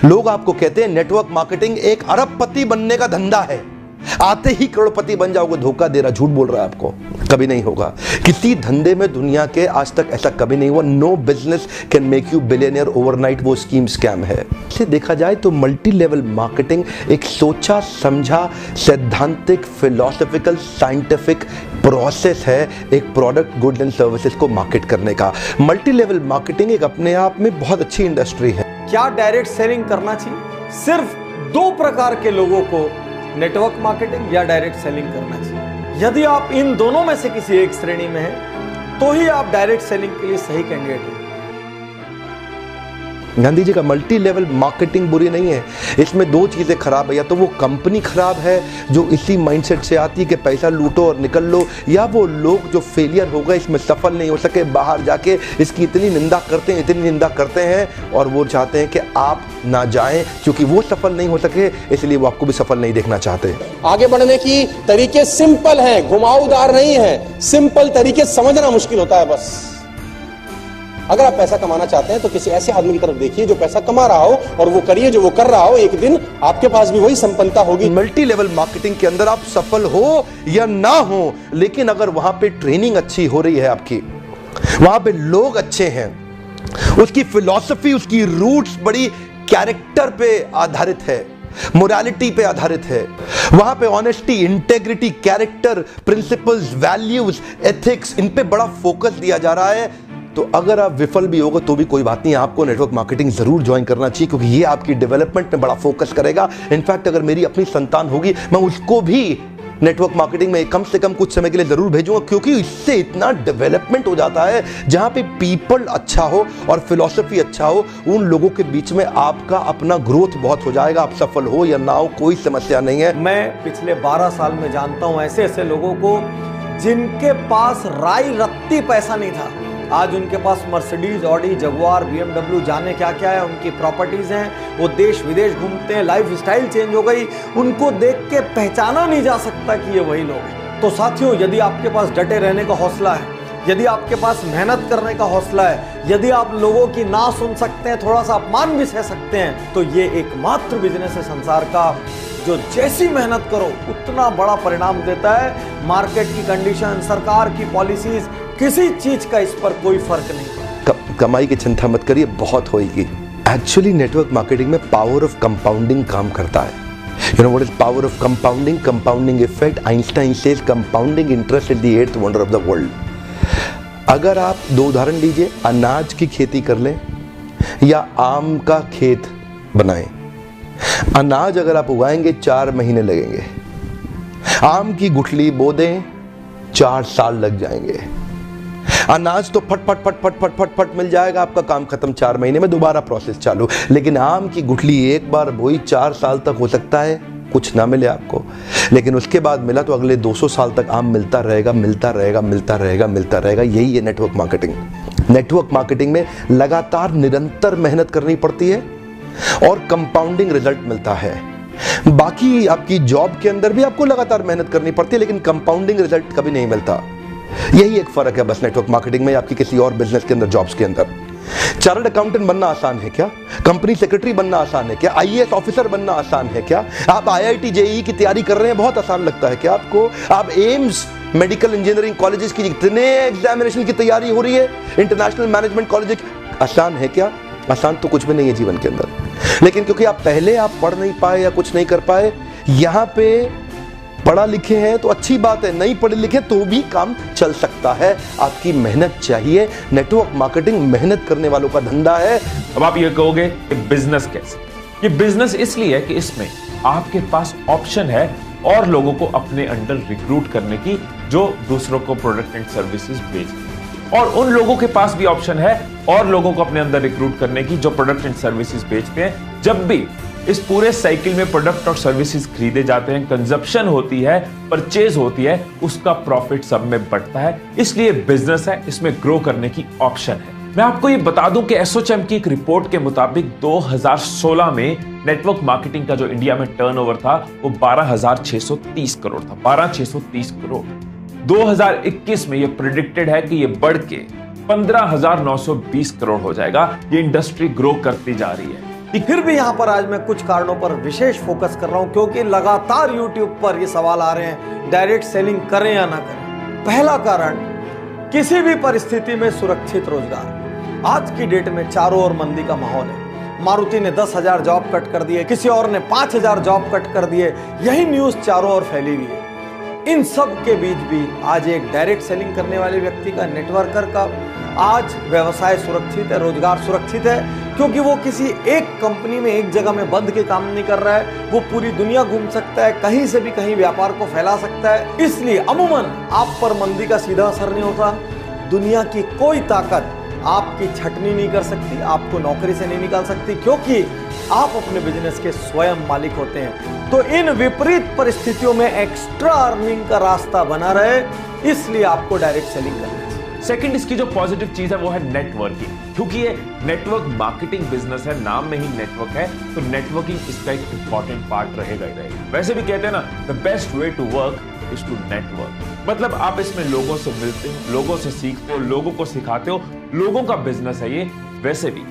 लोग आपको कहते हैं नेटवर्क मार्केटिंग एक अरबपति बनने का धंधा है, आते ही करोड़पति बन जाओगे। धोखा दे रहा, झूठ बोल रहा है आपको, कभी नहीं होगा। किसी धंधे में दुनिया के आज तक ऐसा कभी नहीं हुआ। No business can make you billionaire overnight, वो स्कीम स्कैम है। इसे देखा जाए तो मल्टी लेवल मार्केटिंग एक सोचा समझा सैद्धांतिक फिलोसॉफिकल साइंटिफिक प्रोसेस है एक प्रोडक्ट गुड एंड सर्विसेज को मार्केट करने का। मल्टी लेवल मार्केटिंग एक अपने आप में बहुत अच्छी इंडस्ट्री है। क्या डायरेक्ट सेलिंग करना चाहिए? सिर्फ दो प्रकार के लोगों को नेटवर्क मार्केटिंग या डायरेक्ट सेलिंग करना चाहिए। यदि आप इन दोनों में से किसी एक श्रेणी में हैं तो ही आप डायरेक्ट सेलिंग के लिए सही कैंडिडेट हैं। गांधी जी का मल्टी लेवल मार्केटिंग बुरी नहीं है, इसमें दो चीजें खराब है। या तो वो कंपनी खराब है जो इसी माइंडसेट से आती है कि पैसा लूटो और निकल लो, या वो लोग जो फेलियर हो गए, इसमें सफल नहीं हो सके, बाहर जाके इसकी इतनी निंदा करते हैं और वो चाहते हैं कि आप ना जाएं क्योंकि वो सफल नहीं हो सके, इसलिए वो आपको भी सफल नहीं देखना चाहते। आगे बढ़ने की तरीके सिंपल हैं, घुमावदार नहीं है। सिंपल तरीके समझना मुश्किल होता है। बस अगर आप पैसा कमाना चाहते हैं तो किसी ऐसे आदमी की तरफ देखिए जो पैसा कमा रहा हो और वो करिए जो वो कर रहा हो। एक दिन आपके पास भी वही संपन्नता होगी। मल्टी लेवल मार्केटिंग के अंदर आप सफल हो या ना हो, लेकिन अगर वहां पे ट्रेनिंग अच्छी हो रही है आपकी, वहां पे लोग अच्छे हैं, उसकी फिलॉसफी उसकी रूट्स बड़ी कैरेक्टर पे आधारित है, मोरालिटी पे आधारित है, वहां पे honesty integrity character principles values ethics in पे बड़ा फोकस दिया जा रहा है, तो अगर आप विफल भी होगा तो भी कोई बात नहीं, आपको नेटवर्क मार्केटिंग जरूर ज्वाइन करना चाहिए क्योंकि ये आपकी डेवलपमेंट में बड़ा फोकस करेगा। इनफैक्ट अगर मेरी अपनी संतान होगी मैं उसको भी नेटवर्क मार्केटिंग में कम से कम कुछ समय के लिए जरूर भेजूंगा क्योंकि इससे इतना डेवलपमेंट हो जाता है जहां पे पीपल अच्छा हो और फिलॉसफी अच्छा हो, उन लोगों के बीच में आपका अपना ग्रोथ बहुत हो जाएगा। आप सफल हो या ना हो कोई समस्या नहीं है। मैं पिछले 12 साल में जानता हूं ऐसे ऐसे लोगों को जिनके पास राई रत्ती पैसा नहीं था, आज उनके पास मर्सिडीज ऑडी जगुआर BMW जाने क्या क्या है, उनकी प्रॉपर्टीज हैं, वो देश विदेश घूमते हैं, लाइफ स्टाइल चेंज हो गई, उनको देख के पहचाना नहीं जा सकता कि ये वही लोग हैं। तो साथियों, यदि आपके पास डटे रहने का हौसला है, यदि आपके पास मेहनत करने का हौसला है, यदि आप लोगों की ना सुन सकते हैं, थोड़ा सा अपमान भी सह सकते हैं, तो ये एकमात्र बिजनेस है संसार का जो जैसी मेहनत करो उतना बड़ा परिणाम देता है। मार्केट की कंडीशन, सरकार की पॉलिसीज, किसी चीज का इस पर कोई फर्क नहीं। कमाई की चिंता मत करिए, बहुत होगी। एक्चुअली नेटवर्क मार्केटिंग में पावर ऑफ कंपाउंडिंग काम करता है। You know what is power of compounding? Compounding effect. Einstein says compounding interest is the eighth wonder of the world. अगर आप दो उदाहरण लीजिए, अनाज की खेती कर लें या आम का खेत बनाएं। अनाज अगर आप उगाएंगे 4 महीने लगेंगे, आम की गुठली बो दें 4 साल लग जाएंगे। अनाज तो फट फट फट फट फट फट फट मिल जाएगा, आपका काम खत्म, 4 महीने में दोबारा प्रोसेस चालू। लेकिन आम की गुठली एक बार बोई 4 साल तक हो सकता है कुछ ना मिले आपको, लेकिन उसके बाद मिला तो अगले 200 साल तक आम मिलता रहेगा मिलता रहेगा मिलता रहेगा मिलता रहेगा। यही है नेटवर्क मार्केटिंग। नेटवर्क मार्केटिंग में लगातार निरंतर मेहनत करनी पड़ती है और कंपाउंडिंग रिजल्ट मिलता है। बाकी आपकी जॉब के अंदर भी आपको लगातार मेहनत करनी पड़ती है लेकिन कंपाउंडिंग रिजल्ट कभी नहीं मिलता। यही एक फर्क है बस नेटवर्क मार्केटिंग में आपकी किसी और बिजनेस के अंदर, जॉब्स के अंदर। चार्टर्ड अकाउंटेंट बनना आसान है क्या? कंपनी सेक्रेटरी बनना आसान है क्या? IAS ऑफिसर बनना आसान है क्या? आप IIT JEE की तैयारी कर रहे हैं, बहुत आसान लगता है क्या आपको? आप एम्स मेडिकल इंजीनियरिंग कॉलेजेस की इतने एग्जामिनेशन की तैयारी हो रही है, इंटरनेशनल मैनेजमेंट कॉलेज, आसान है क्या? आसान तो कुछ भी नहीं है जीवन के अंदर। लेकिन क्योंकि आप पहले पढ़ नहीं पाए या कुछ नहीं कर पाए, यहां पे पढ़ा लिखे हैं तो अच्छी बात है, नहीं पढ़े लिखे तो भी काम चल सकता है। आपकी मेहनत चाहिए। नेटवर्क मार्केटिंग मेहनत करने वालों का धंधा है। अब आप ये कहोगे कि बिजनेस कैसे? ये बिजनेस इसलिए है कि इसमें आपके पास ऑप्शन है और लोगों को अपने अंडर रिक्रूट करने की जो दूसरों को प्रोडक्ट एंड सर्विसेज बेचते हैं, और उन लोगों के पास भी ऑप्शन है और लोगों को अपने अंदर रिक्रूट करने की जो प्रोडक्ट एंड सर्विसेज बेचते हैं। जब भी इस पूरे साइकिल में प्रोडक्ट और सर्विसेज खरीदे जाते हैं, कंजप्शन होती है, परचेज होती है, उसका प्रॉफिट सब में बढ़ता है। इसलिए बिजनेस है, इसमें ग्रो करने की ऑप्शन है। मैं आपको ये बता दूं कि एसोचैम की एक रिपोर्ट के मुताबिक 2016 में नेटवर्क मार्केटिंग का जो इंडिया में टर्नओवर था वो 12,630 करोड़ था। 12,630 करोड़। 2021 में ये प्रेडिक्टेड है कि ये बढ़ के 15,920 करोड़ हो जाएगा। ये इंडस्ट्री ग्रो करती जा रही है। कि फिर भी यहां पर आज मैं कुछ कारणों पर विशेष फोकस कर रहा हूं, क्योंकि लगातार YouTube पर ये सवाल आ रहे हैं डायरेक्ट सेलिंग करें या ना करें। पहला कारण, किसी भी परिस्थिति में सुरक्षित रोजगार। आज की डेट में चारों ओर मंदी का माहौल है। मारुति ने 10,000 जॉब कट कर दिए, किसी और ने 5,000 जॉब कट कर दिए, यही न्यूज चारों ओर फैली हुई है। इन सब के बीच भी आज एक डायरेक्ट सेलिंग करने वाले व्यक्ति का, नेटवर्कर का आज व्यवसाय सुरक्षित है, रोजगार सुरक्षित है, क्योंकि वो किसी एक कंपनी में एक जगह में बंद के काम नहीं कर रहा है। वो पूरी दुनिया घूम सकता है, कहीं से भी कहीं व्यापार को फैला सकता है। इसलिए अमूमन आप पर मंदी का सीधा असर नहीं होता। दुनिया की कोई ताकत आपकी छटनी नहीं कर सकती, आपको नौकरी से नहीं निकाल सकती, क्योंकि आप अपने बिजनेस के स्वयं मालिक होते हैं। तो इन विपरीत परिस्थितियों में एक्स्ट्रा अर्निंग का रास्ता बना रहे, इसलिए आपको डायरेक्ट सेलिंग करना है। सेकंड, इसकी जो पॉजिटिव चीज है वो है नेटवर्किंग, क्योंकि ये नेटवर्क मार्केटिंग बिजनेस है, नाम में ही नेटवर्क है, तो नेटवर्किंग इसका एक इंपॉर्टेंट पार्ट रहेगा ही रहेगा। वैसे भी कहते हैं ना, the best way to work is to network. मतलब आप इसमें लोगों से मिलते हो, लोगों से सीखते हो, लोगों को सिखाते हो, लोगों का बिजनेस है ये। वैसे भी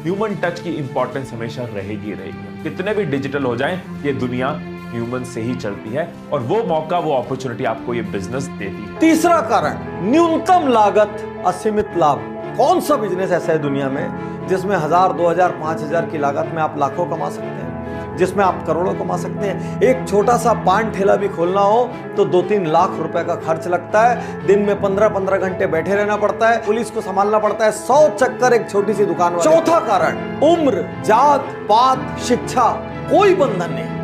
ह्यूमन टच की इंपॉर्टेंस हमेशा रहेगी रहेगी। कितने भी डिजिटल हो जाएं, ये दुनिया ह्यूमन से ही चलती है, और वो मौका, वो अपॉर्चुनिटी आपको ये बिजनेस देती है। तीसरा कारण, न्यूनतम लागत असीमित लाभ। कौन सा बिजनेस ऐसा है दुनिया में जिसमें 1,000, 2,000, 5,000 की लागत में आप लाखों कमा सकते हैं, जिसमें आप करोड़ों कमा सकते हैं। एक छोटा सा पान ठेला भी खोलना हो तो 2-3 लाख रुपए का खर्च लगता है। दिन में 15-15 घंटे बैठे रहना पड़ता है, पुलिस को संभालना पड़ता है, 100 चक्कर एक छोटी सी दुकान वाले। चौथा कारण, उम्र, जात पात, शिक्षा, कोई बंधन नहीं।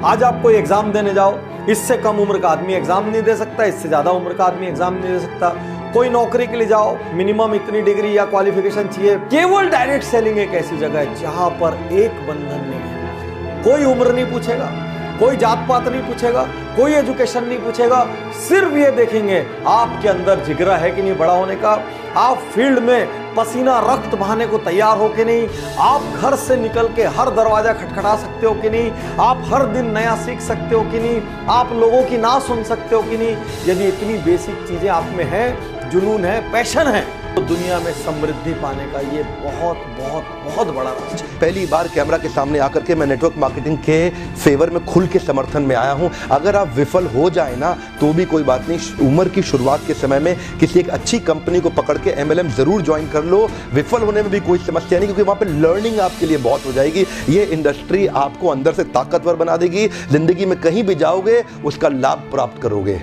आज आप कोई एग्जाम देने जाओ, इससे कम उम्र का आदमी एग्जाम नहीं दे सकता, इससे ज्यादा उम्र का आदमी एग्जाम नहीं दे सकता। कोई नौकरी के लिए जाओ, मिनिमम इतनी डिग्री या क्वालिफिकेशन चाहिए। केवल डायरेक्ट सेलिंग एक ऐसी जगह है जहां पर एक बंधन नहीं है। कोई उम्र नहीं पूछेगा, कोई जात पात नहीं पूछेगा, कोई एजुकेशन नहीं पूछेगा, सिर्फ ये देखेंगे आपके अंदर जिगरा है कि नहीं बड़ा होने का, आप फील्ड में पसीना रक्त बहाने को तैयार हो कि नहीं, आप घर से निकल के हर दरवाजा खटखटा सकते हो कि नहीं, आप हर दिन नया सीख सकते हो कि नहीं, आप लोगों की ना सुन सकते हो कि नहीं। यदि इतनी बेसिक चीजें आप में है, जुनून है, पैशन है, तो दुनिया में समृद्धि पाने का ये बहुत बहुत बहुत बड़ा रास्ता। पहली बार कैमरा के सामने आकर के मैं नेटवर्क मार्केटिंग के फेवर में खुल के समर्थन में आया हूं। अगर आप विफल हो जाए ना तो भी कोई बात नहीं, उम्र की शुरुआत के समय में किसी एक अच्छी कंपनी को पकड़ के MLM जरूर ज्वाइन कर लो। विफल होने में भी कोई समस्या नहीं, क्योंकि वहां पे लर्निंग आपके लिए बहुत हो जाएगी। ये इंडस्ट्री आपको अंदर से ताकतवर बना देगी, जिंदगी में कहीं भी जाओगे उसका लाभ प्राप्त करोगे।